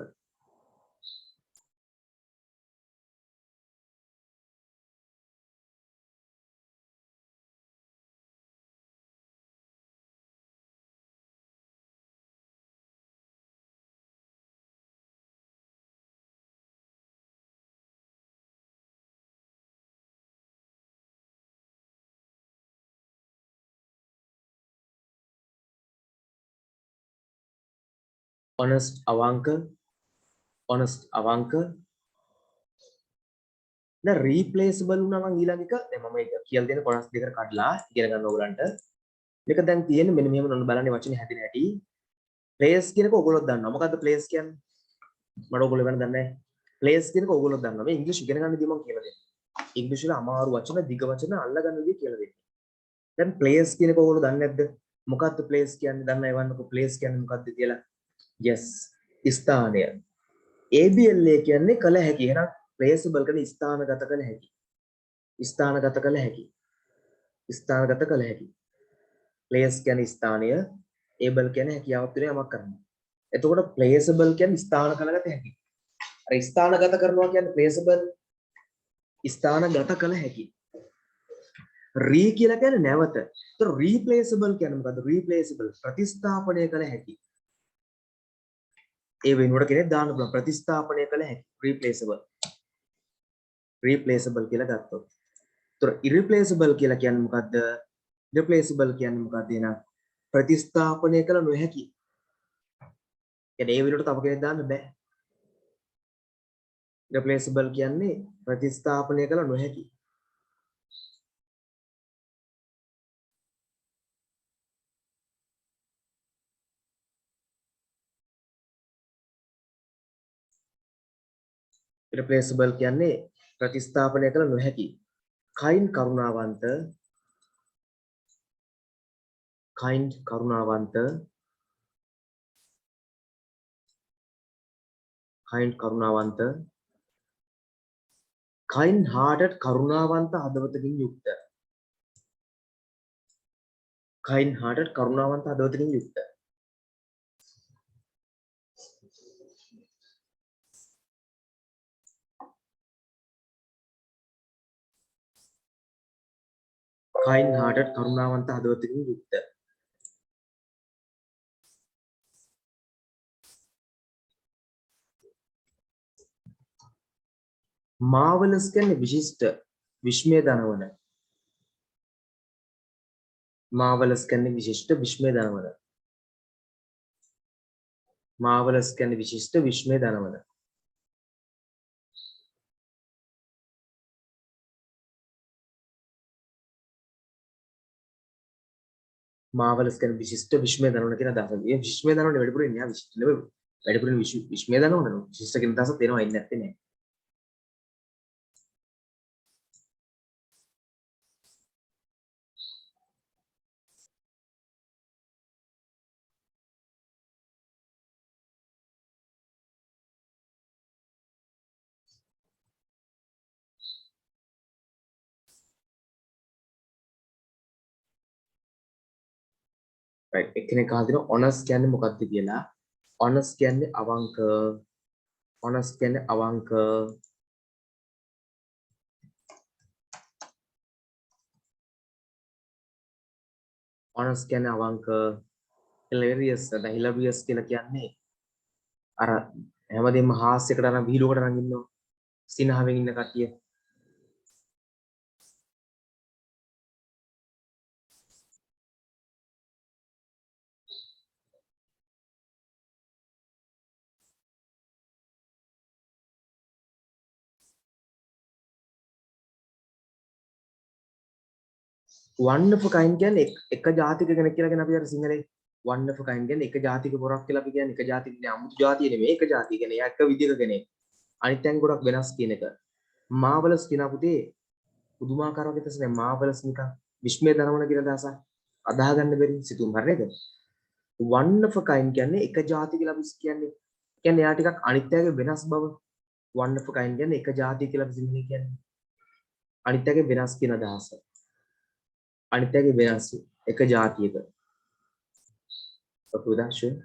honest අවංක. honest අවංක. දැන් replaceable වුණා නම් ඊළඟ එක දැන් මම ඒක කියලා දෙන කොටස් දෙකකට කඩලා ඉගෙන ගන්න ඕගලන්ට. මේක දැන් තියෙන්නේ මෙන්න මෙහෙම නෝන බලන්නේ වචනේ හැදෙන හැටි. place කියනක ඕගොල්ලෝ දන්නවා. මොකද්ද place කියන්නේ? මට ඕගොල්ලෝ වෙන දන්නේ නැහැ. place කියනක ඕගොල්ලෝ දන්නවා. මේ ඉංග්‍රීසි ඉගෙන ගන්න දී මම කියලා දෙන්නේ. ඉංග්‍රීසි වල අමාරු වචන, දිග වචන අල්ලගන්න විදිහ කියලා දෙන්නේ. දැන් place කියනක ඕගොල්ලෝ දන්නේ නැද්ද? මොකද්ද place කියන්නේ? දන්න එවන්නකෝ place කියන්නේ මොකද්ද කියලා. yes ස්ථානය. ABLA කියන්නේ කල හැකි. එහෙනම් placeable කියන්නේ ස්ථානගත කළ හැකි. ස්ථානගත කළ හැකි. ස්ථානගත කළ හැකි. place කියන්නේ ස්ථානය, able කියන්නේ හැකියාවක් තුන යමක් කරන්න. එතකොට placeable කියන්නේ ස්ථාන කළගත හැකි. අර ස්ථානගත කරනවා කියන්නේ placeable ස්ථානගත කළ හැකි. re කියලා කියන්නේ නැවත. ඒතර replaceable කියන්නේ මොකද්ද? replaceable ප්‍රතිස්ථාපනය කළ හැකි. ඒ වෙනුවට කෙනෙක් දාන්න පුළුවන් ප්‍රතිස්ථාපනය කළ හැකි. replaceable. replaceable කියලා ගත්තොත්. ඒතර irreplaceable කියලා කියන්නේ මොකද්ද? replaceable කියන්නේ මොකක්ද එහෙනම්? ප්‍රතිස්ථාපනය කළ නොහැකි. කියන්නේ ඒ වෙනුවට තව කෙනෙක් දාන්න බෑ. replaceable කියන්නේ ප්‍රතිස්ථාපනය කළ නොහැකි. irreplaceable කියන්නේ ප්‍රතිස්ථාපනය කළ නොහැකි. kind කරුණාවන්ත kind කරුණාවන්ත kind කරුණාවන්ත kind hearted කරුණාවන්ත හදවතකින් යුක්ත kind hearted කරුණාවන්ත හදවතකින් යුක්ත kind hearted කරුණාවන්ත හදවතකින් යුක්ත marvelous කියන්නේ විශිෂ්ට විස්මය දනවන marvelous කියන්නේ විශිෂ්ට විස්මය දනවන marvelous කියන්නේ විශිෂ්ට විස්මය දනවන marvelous කියන්නේ විශිෂ්ට විස්මය දනවන කියන අදහස. මේ විස්මය දනවන්නේ වැඩිපුර ඉන්නේ විශිෂ්ට නෙවෙයි. වැඩිපුර විස්මය දනවනවා. විශිෂ්ට කියන අදහස දෙනවා ඉන්නේ නැත්තේ නෑ. right එක්කෙනෙක් අහලා දෙනවා honest කියන්නේ මොකක්ද කියලා. honest කියන්නේ අවංක honest කියන්නේ අවංක honest කියන්නේ අවංක hilarious hilarious කියලා කියන්නේ අර හැමදේම හාස්‍යයකට අරන් විහිළුවකට අරන් ඉන්නවා සිනහවෙන් ඉන්න කට්ටිය one of a kind කියන්නේ එක ජාතික කෙනෙක් කියලා කියන අපි අර සිංහලේ one of a kind කියන්නේ එක ජාතික පොරක් කියලා අපි කියන්නේ එක ජාතික නේ අමුතු ජාතිය නෙමෙයි එක ජාතිය කියන්නේ එයා එක විදිහක කෙනෙක් අනිත් අයන් ගොඩක් වෙනස් කියන එක marvelous කියන පුතේ පුදුමාකාර වගේ තැසනේ marvelous නිකන් විස්මය දනවන කියන අදහස අදාහ ගන්න බැරි සිතුම් හරි නේද one of a kind කියන්නේ එක ජාතිය කියලා අපි කියන්නේ එයා ටිකක් අනිත් අයගේ වෙනස් බව one of a kind කියන්නේ එක ජාතිය කියලා අපි සිංහලෙන් කියන්නේ අනිත් අයගේ වෙනස් කියන අදහස අනිත් අයගේ වෙනස් එක ජාතියක ඔක උදාහරණ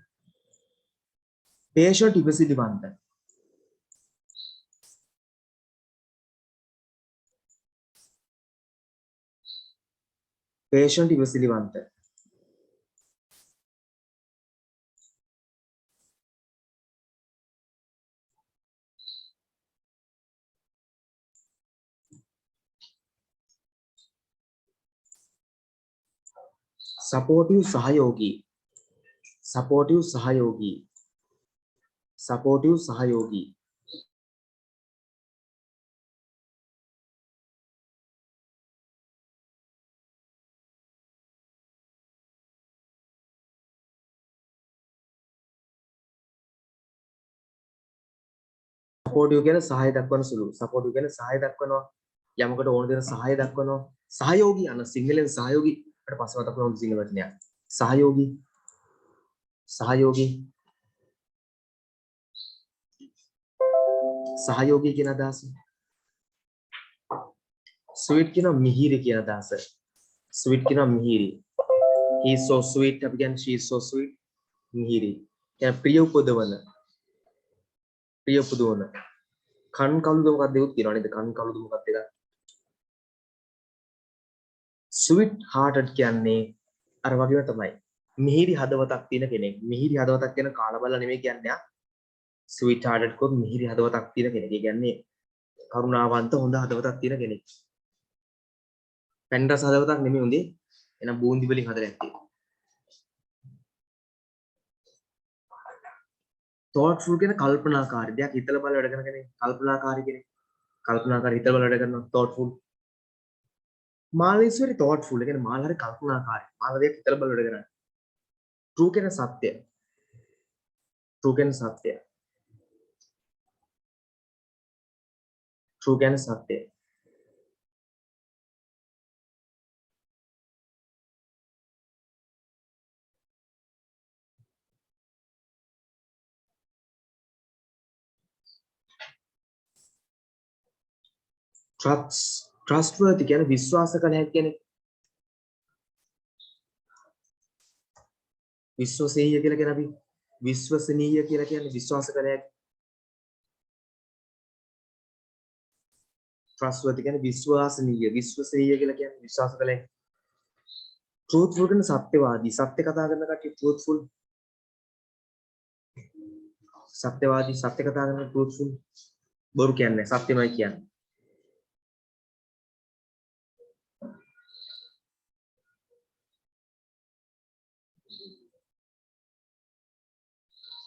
patient ඉවසිලිවන්ත patient ඉවසිලිවන්ත supportive සහයෝගී supportive සහයෝගී supportive සහයෝගී supportive කියන්නේ සහාය දක්වන සුළු supportive කියන්නේ සහාය දක්වනවා යමකට ඕන දෙන සහාය දක්වනවා සහයෝගී අන සිංහලෙන් සහයෝගී ඊට පස්සේ මතක් කරගන්න සිංහල වචනයක් සහයෝගී සහයෝගී සහයෝගී කියන අදහස sweet කියන මිහිරි කියන අදහස sweet කියන මිහිරි he is so sweet අපි කියන්නේ she is so sweet මිහිරි කියන ප්‍රිය උපදවන ප්‍රිය උපදවන කන් කළුද මොකක්ද ඒකත් කියනවා නේද කන් කළුද මොකක්ද ඒක sweet hearted කියන්නේ අර වගේම තමයි මිහිරි හදවතක් තියෙන කෙනෙක් මිහිරි හදවතක් කියන කාලබල නෙමෙයි කියන්නේ sweet hearted කොත් මිහිරි හදවතක් තියෙන කෙනෙක් ඒ කියන්නේ කරුණාවන්ත හොඳ හදවතක් තියෙන කෙනෙක් පැන්රස් හදවතක් නෙමෙයි උන්දේ එහෙනම් බූන්දි වලින් හදලා ඇත්තේ thoughtful කියන කල්පනාකාරී දෙයක් හිතලා බලලා වැඩ කරන කෙනෙක් කල්පනාකාරී කෙනෙක් කල්පනාකාරී හිතලා බලලා වැඩ කරනවා thoughtful මාල is very thoughtful ඒ කියන්නේ මාල හරි කල්පනාකාරී මාල දෙයක් හිතලා බලලා වැඩ කරන්නේ true කියන සත්‍ය true කියන සත්‍ය true කියන්නේ සත්‍යය. trustworthy කියන්නේ විශ්වාස කළ හැකි කෙනෙක්. විශ්වසනීය කියලා කියන අපි විශ්වසනීය කියලා කියන්නේ විශ්වාස කළ හැකි. trustworthy කියන්නේ විශ්වසනීය කියලා කියන්නේ විශ්වාස කළ හැකි. truthful කියන්නේ සත්‍යවාදී. සත්‍ය කතා කරන කට්ටිය truthful. සත්‍යවාදී සත්‍ය කතා කරන truthful. බොරු කියන්නේ සත්‍යමයි කියන්නේ.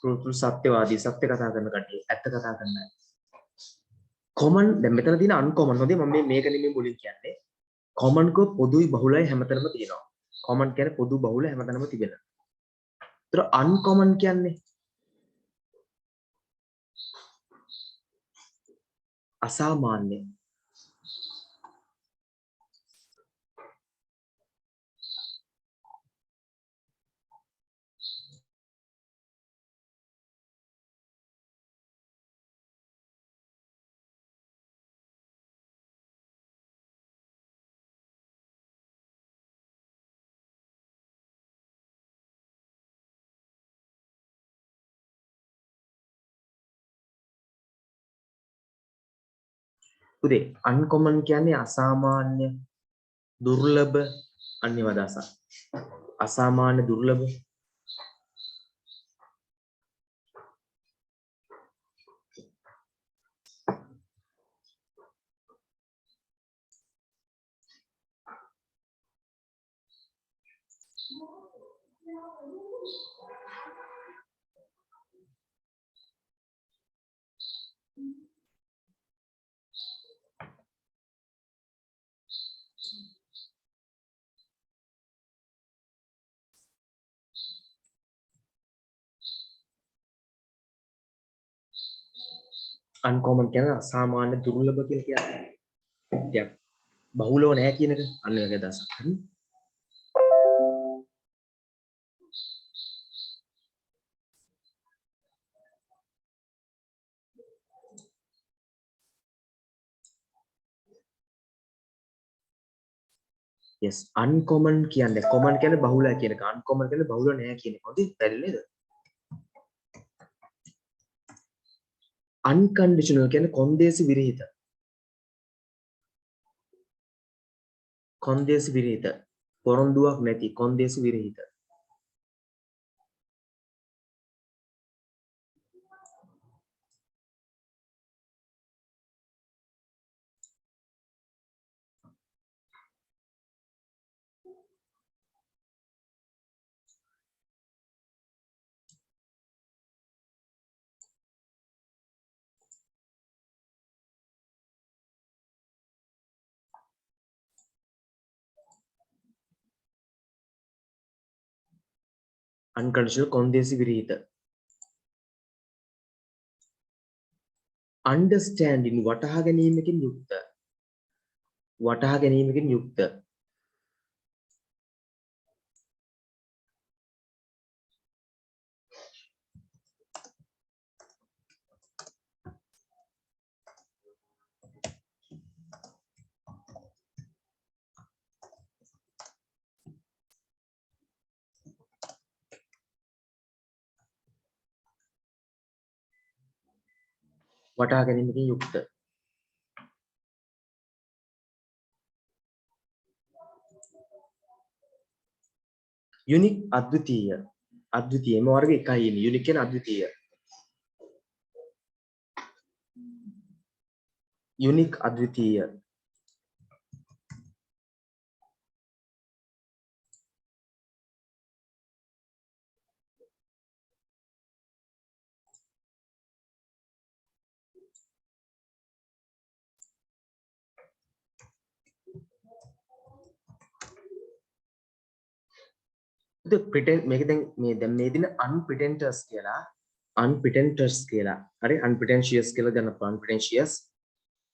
truthful සත්‍යවාදී සත්‍ය කතා කරන කට්ටිය ඇත්ත කතා කරන්නේ. common දැන් මෙතන තියෙන uncommon හොඳේ මම මේක නෙමෙයි මුලින් කියන්නේ. common කෝ පොදුයි බහුලයි හැමතැනම තියෙනවා. common කියන්නේ පොදු බහුල හැමතැනම තිබෙන. ඒතර uncommon කියන්නේ අසාමාන්‍ය. පුතේ uncommon කියන්නේ අසාමාන්‍ය දුර්ලභ අනිව අදහසක්. අසාමාන්‍ය දුර්ලභ uncommon කියන්නේ අසාමාන්‍ය දුර්ලභ කියලා කියන්නේ. ටිකක් බහුලව නැහැ කියන එක අන්න ඒක අදහසක්. හරි. yes uncommon කියන්නේ common කියන්නේ බහුලයි කියන එක uncommon කියන්නේ බහුල නැහැ කියන එක. හොඳයි පැහැදිලි නේද? unconditional කියන්නේ කොන්දේසි විරහිත. කොන්දේසි විරහිත. පොරොන්දුවක් නැති කොන්දේසි විරහිත. unconditional කොන්දේසි විරහිත. understanding වටහා ගැනීමකින් යුක්ත. වටහා ගැනීමකින් යුක්ත. වටහා ගැනීමකින් යුක්ත. unique අද්විතීය. අද්විතීය එම වර්ග එකයි ඉන්නේ. unique කියන්නේ අද්විතීය. unique අද්විතීය. pretend මේක දැන් මේ දින unpretentious කියලා unpretentious කියලා හරි unpretentious කියලා ගන්න unpretentious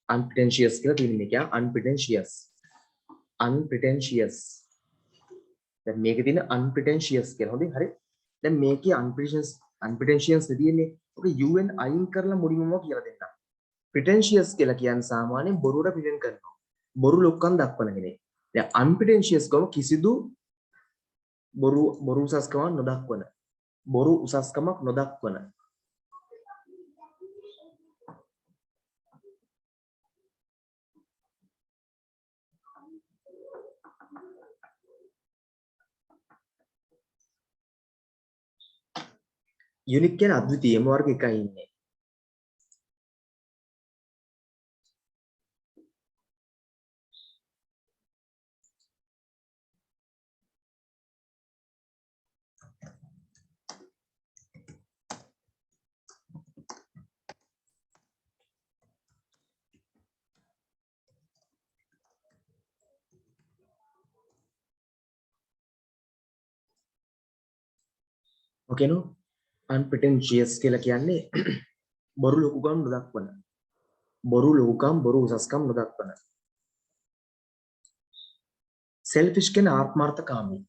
unpretentious කියලා තියෙන මේක unpretentious unpretentious දැන් මේකේ තියෙන unpretentious කියලා හොඳයි හරි දැන් මේකේ unpretentious තියෙන්නේ ඔක un අයින් කරලා මුලින්ම කියලා දෙන්න pretentious කියලා කියන්නේ සාමාන්‍යයෙන් බොරුවට pretend කරනවා බොරු ලොක්කම් දක්වන කෙනෙක් දැන් unpretentious ගම කිසිදු බොරු උසස්කමක් නොදක්වන බොරු උසස්කමක් නොදක්වන යුනික් කියන අද්විතීයම වර්ග එකයි ඉන්නේ. ඕකේ නෝ unpretentious කියලා කියන්නේ බොරු ලොකුකම් නොදක්වන බොරු ලොකුකම් බොරු උසස්කම් නොදක්වන selfish කියන ආත්මార్థකාමී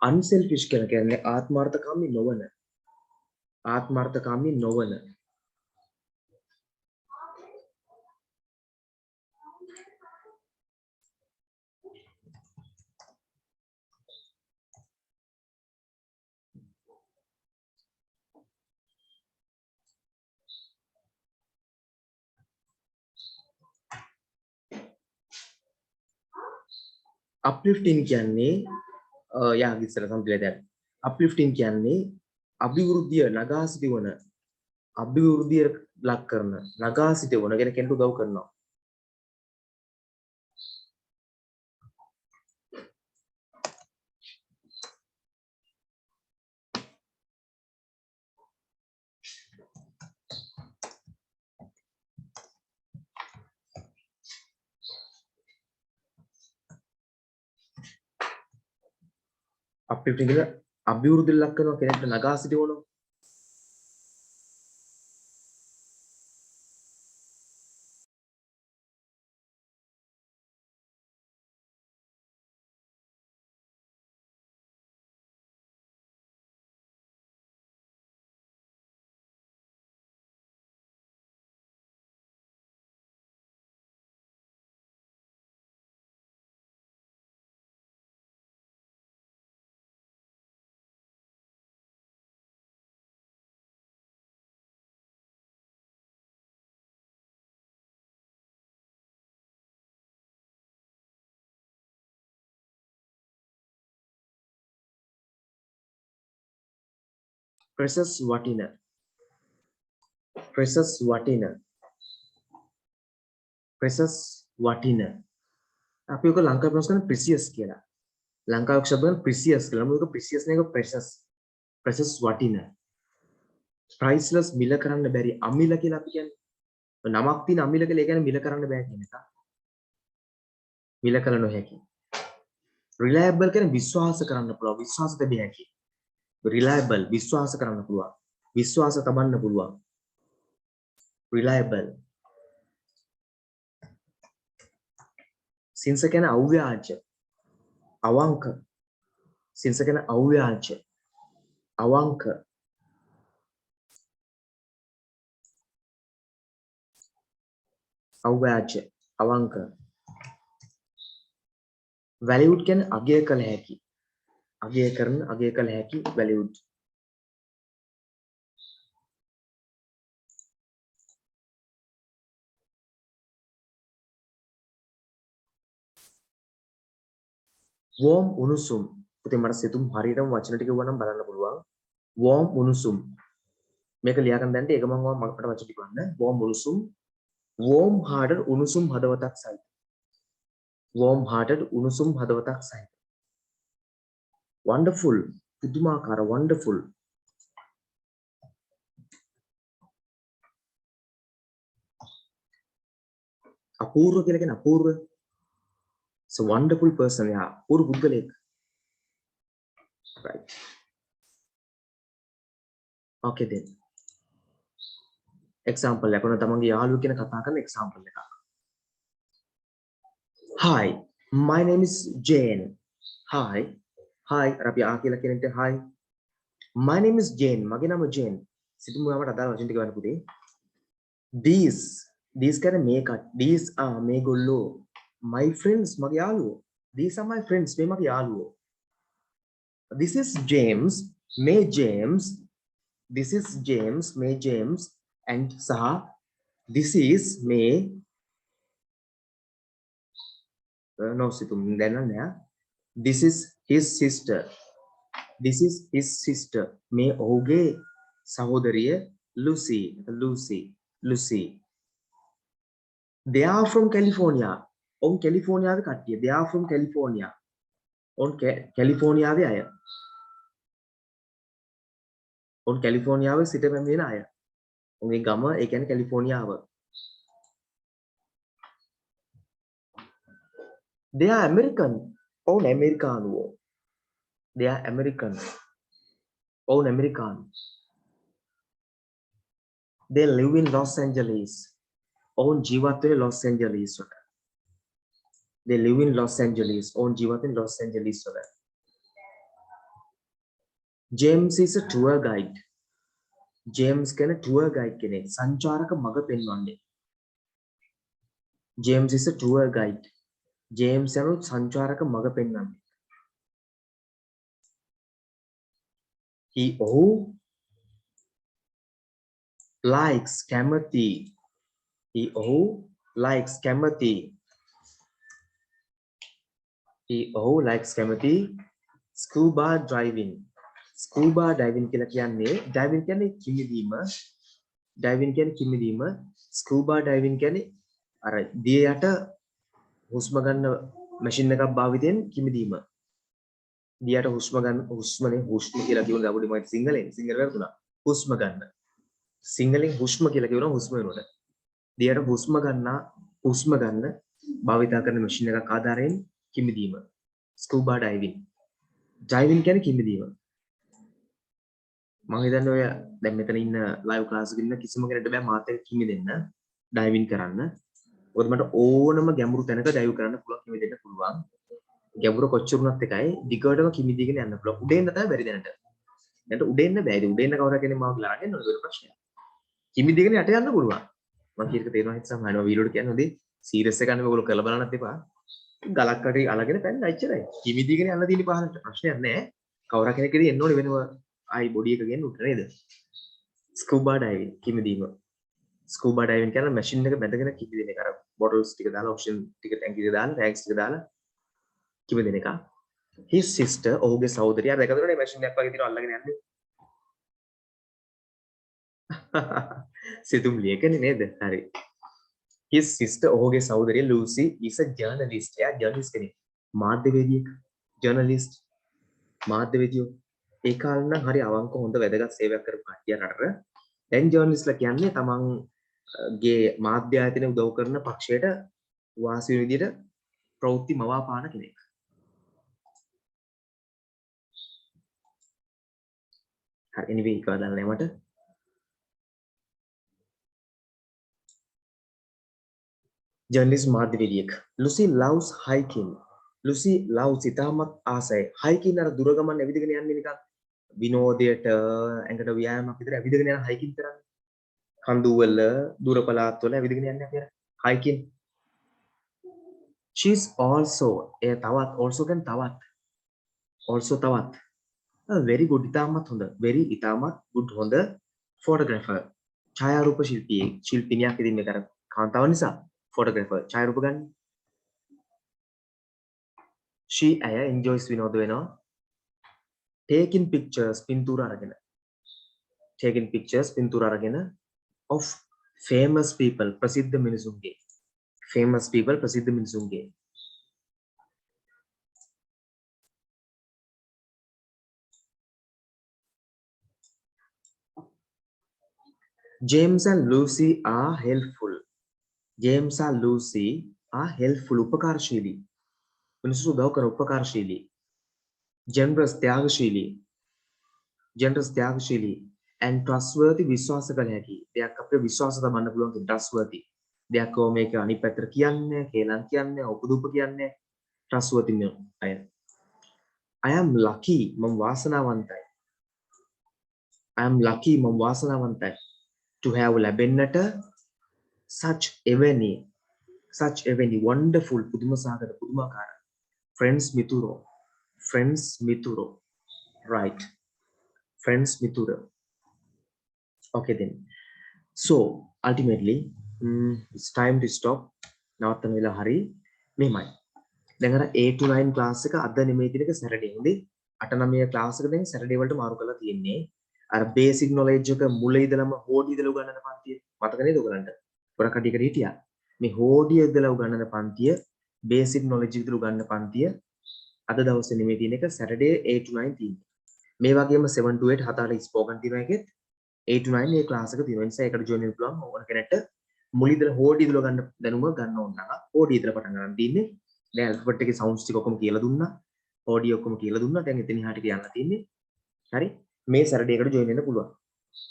unselfish කියලා කියන්නේ ආත්මార్థකාමී නොවන ආත්මార్థකාමී නොවන uplifting කියන්නේ යා ඉස්සර සම්පූර්ණ දැන් uplifting කියන්නේ අභිවෘද්ධිය නගා සිටවන අභිවෘද්ධිය ලක් කරන නගා සිටවන කියන කෙනෙකුට උදව් කරනවා uplifting කියලා අභිවෘද්ධිය ලක් කරන කෙනෙකුට නගා සිටවනවා precious වටින precious වටින precious වටින අපි ඔක ලංකාවේ ප්‍රශ්න කරන precious කියලා ලංකාවේ ශබ්දන precious කියලා මොකද precious නේ එක precious precious වටින priceless මිල කරන්න බැරි අමිල කියලා අපි කියන්නේ නමක් තියෙන අමිල කියලා ඒ කියන්නේ මිල කරන්න බෑ කියන එක මිල කළ නොහැකි reliable කියන්නේ විශ්වාස කරන්න පුළුවන් විශ්වාස දෙවිය හැකි reliable විශ්වාස කරන්න පුළුවන් විශ්වාස තබන්න පුළුවන් reliable සින්ස කියන්නේ අව්‍යාජ්‍ය අවංක සින්ස කියන්නේ අව්‍යාජ්‍ය අවංක අව්‍යාජ්‍ය අවංක valued කියන්නේ අගය කළ හැකි අගය කරන අගය කළ හැකි valued warm උණුසුම් පුතේ මට සිතුම් හරියටම වචන ටික වුණා නම් බලන්න පුළුවන් warm උණුසුම් මේක ලියා ගන්න දැන්ට ඒක මම මට වචන ටික ගන්න warm උණුසුම් warm hearted උණුසුම් හදවතක් සහිත warm hearted උණුසුම් හදවතක් සහිත wonderful පුදුමාකාර wonderful අපූර්ව කියලා කියන අපූර්ව so wonderful person yeah අපූර්ව පුද්ගලයෙක් right okay then example එකන තමන්ගේ යාළුවෙක් ගැන කතා කරන example එකක් Hi, my name is Jane. Hi. Hi. අපි ආ කියලා කියන එක hi. My name is Jane. මගේ නම Jane. සිතුමු අපට අදාළ වචන ටික ගන්න පුතේ. These කියන්නේ මේකට. These are මේගොල්ලෝ. My friends මගේ යාළුවෝ. These are my friends මේ මගේ යාළුවෝ. This is James. මේ James. This is James. මේ James. And සහ this is මේ no සිතුම් දැන් නෑ. This is his sister. This is his sister. මේ ඔහුගේ සහෝදරිය Lucy. Lucy. They are from California. ඔවුන් කැලිෆෝනියාවේ කට්ටිය. They are from California. ඔවුන් කැලිෆෝනියාවේ අය. ඔවුන් කැලිෆෝනියාවේ සිට පැමිණෙන අය. ඔවුන්ගේ ගම ඒ කියන්නේ කැලිෆෝනියාව. They are American. ඔවුන් ඇමරිකානුවෝ. They are American. ඔවුන් ඇමරිකානු. They live in Los Angeles. ඔවුන් ජීවත් වෙන්නේ Los Angeles වල. They live in Los Angeles. ඔවුන් ජීවත් වෙන්නේ Los Angeles වල. James is a tour guide. James කියන tour guide කෙනෙක්. සංචාරක මඟ පෙන්වන්නේ. James is a tour guide. James යනු සංචාරක මඟ පෙන්වන්නේ. ඔහු likes කැමති. ඔහු likes කැමති. ඔහු likes කැමති scuba driving. Scuba diving කියලා කියන්නේ diving කියන්නේ කිමිදීම. Diving කියන්නේ කිමිදීම. Scuba diving කියන්නේ අර දිය යට හුස්ම ගන්න මැෂින් එකක් භාවිතයෙන් කිමිදීම. දියට හුස්ම ගන්න හුස්ම කියලා කියවන දවුඩි මම සිංහලෙන් වැරදුනා. හුස්ම ගන්න. සිංහලෙන් හුස්ම කියලා කියවන හුස්ම වෙනකොට. දියට හුස්ම ගන්න භාවිතා කරන මැෂින් එකක් ආධාරයෙන් කිමිදීම. Scuba diving. Diving කියන්නේ කිමිදීම. මම හිතන්නේ ඔය දැන් මෙතන ඉන්න ලයිව් ක්ලාස් එකේ ඉන්න කිසිම කෙනෙක්ට බෑ මාත් එක්ක කිමිදෙන්න ඩයිවින් කරන්න. මොකද මට ඕනම ගැඹුරු තැනක ඩයිව් කරන්න පුළුවන් කිමිදෙන්න පුළුවන්. ගැඹුර කොච්චර වුණත් එකයි දිගටම කිමිදීගෙන යන්න පුළුවන්. උඩෙන්න තමයි බැරි දැනට. දැන් උඩෙන්න බෑ. උඩෙන්න කවුරු කෙනෙක් මාව ගලා ගන්න ඕන ප්‍රශ්නයක්. කිමිදීගෙන යට යන්න පුළුවන්. මම කීයක තේරෙනවා හිත සමහරව වීඩියෝ එක කියන්නේ හොඳේ සීරියස් එක ගන්න මේගොල්ලෝ කරලා බලන්නත් එපා. ගලක් කටේ අලගෙන පැන්න එච්චරයි. කිමිදීගෙන යන්න තියෙන පහනට ප්‍රශ්නයක් නෑ. කවුරු කෙනෙක්ගෙදී එන්න ඕනේ වෙනව ආයි බොඩි එක ගෙන්න උට නේද? ස්කූබා ඩයිවිං කිමිදීම. ස්කූබා ඩයිවිං කියන මැෂින් එක බැඳගෙන කිමිදෙන එක. අර බොටල්ස් ටික දාලා ඔක්සිජන් ටික ටැංකිය එක දාලා ටැංක්ස් ටික දාලා කිමිදෙන එක. his sister ඔහුගේ සහෝදරිය අර දැකලා තියෙනවා මැෂින් එකක් වගේ තියෙනවා අල්ලගෙන යන්නේ. සිතුම් ලියකනේ නේද? හරි. his sister ඔහුගේ සහෝදරිය Lucy is a journalist. එයා ජර්නලිස්ට් කෙනෙක්. මාධ්‍යවේදියෙක්. journalist මාධ්‍යවේදියෝ ඒ කාලේ නම් හරි අවංක හොඳ වැදගත් සේවයක් කරපු කට්ටිය රටට. දැන් ජර්නලිස්ට්ලා කියන්නේ තමන්ගේ මාධ්‍ය ආයතන උදව් කරන පක්ෂයට වාසි වෙන විදිහට ප්‍රවෘත්ති මවාපාන කෙනෙක්. හරි anyway ඒක දාලා නෑ මට. Journalist මාධ්‍යවේදියෙක්. Lucy loves hiking. Lucy loves ඉතාමත් ආසයි. hiking අර දුර ගමන් ඇවිදගෙන යන්නේ නිකන් විනෝදයට ඇඟට ව්‍යායාමයක් විතර ඇවිදගෙන යන hiking කරන්නේ. කඳු වල දුර පළාත් වල ඇවිදගෙන යන්නේ අපි අර hiking. She's also තවත් also කියන්නේ තවත්. also තවත්. very good ඉතාමත් හොඳ. very ඉතාමත් good හොඳ photographer. ඡායාරූප ශිල්පිනියක් ඉතින් මේක අර කාන්තාව නිසා photographer ඡායාරූප ගන්න. she enjoys විනෝද වෙනවා. taking pictures පින්තූර අරගෙන. taking pictures පින්තූර අරගෙන of famous people ප්‍රසිද්ධ මිනිසුන්ගේ. famous people ප්‍රසිද්ධ මිනිසුන්ගේ. James and Lucy are helpful. James and Lucy are helpful උපකාරශීලී. මිනිස්සු උදව් කරන උපකාරශීලී. generous ත්‍යාගශීලී and trustworthy විශ්වාස කළ හැකි. දෙයක් අපිට විශ්වාස තබන්න පුළුවන් trustworthy. දෙයක් ඕ මේක අනිත් පැත්තට කියන්නේ කේලම් කියන්නේ උපදුප කියන්නේ රසවතින් අය I am lucky මම වාසනාවන්තයි I am lucky මම වාසනාවන්තයි to have ලැබෙන්නට such evening wonderful පුදුම සාගත පුදුමාකාර friends mituro right friends mituro okay then so ultimately it's time to stop නවත්තන වෙලා හරි මෙහෙමයි දැන් අර 8 to 9 class එක අද නෙමෙයි තියෙන එක සැටර්ඩේ හොඳේ 8 9 class එක දැන් සැටර්ඩේ වලට මාරු කරලා තියෙන්නේ අර basic knowledge එක මුල ඉඳලම හෝඩි ඉඳලා උගන්නන පන්තිය මතක නේද ඔයගලන්ට පොර කඩේකට හිටියා මේ හෝඩි ඉඳලා උගන්නන පන්තිය basic knowledge ඉඳලා උගන්නන පන්තිය අද දවසේ නෙමෙයි තියෙන එක සැටර්ඩේ 8 to 9 තියෙන්නේ මේ වගේම 7 to 8 හතරට ස්පෝකන් තියෙනවා එකෙත් 8 to 9 මේ class එක තියෙනවා නිසා ඒකට join වෙන්න පුළුවන් ඕන කෙනෙක්ට මුල ඉඳලා හෝඩි ඉඳලා ගන්න දැනුම ගන්න ඕන නම් හෝඩි ඉඳලා පටන් ගන්න තියෙන්නේ දැන් ඇල්ෆබෙට් එකේ සවුන්ඩ්ස් ටික ඔක්කොම කියලා දුන්නා හෝඩි ඔක්කොම කියලා දුන්නා දැන් එතන එහාට යන්න තියෙන්නේ හරි මේ සැටර්ඩේ එකට join වෙන්න පුළුවන්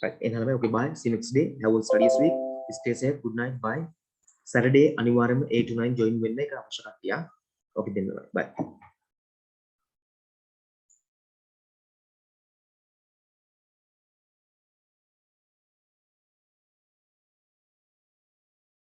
right එහෙනම් okay bye see you next day have a studies week stay safe good night bye Saturday අනිවාර්යයෙන්ම 8 to 9 join වෙන්න එක අවශ්‍ය කට්ටිය okay then bye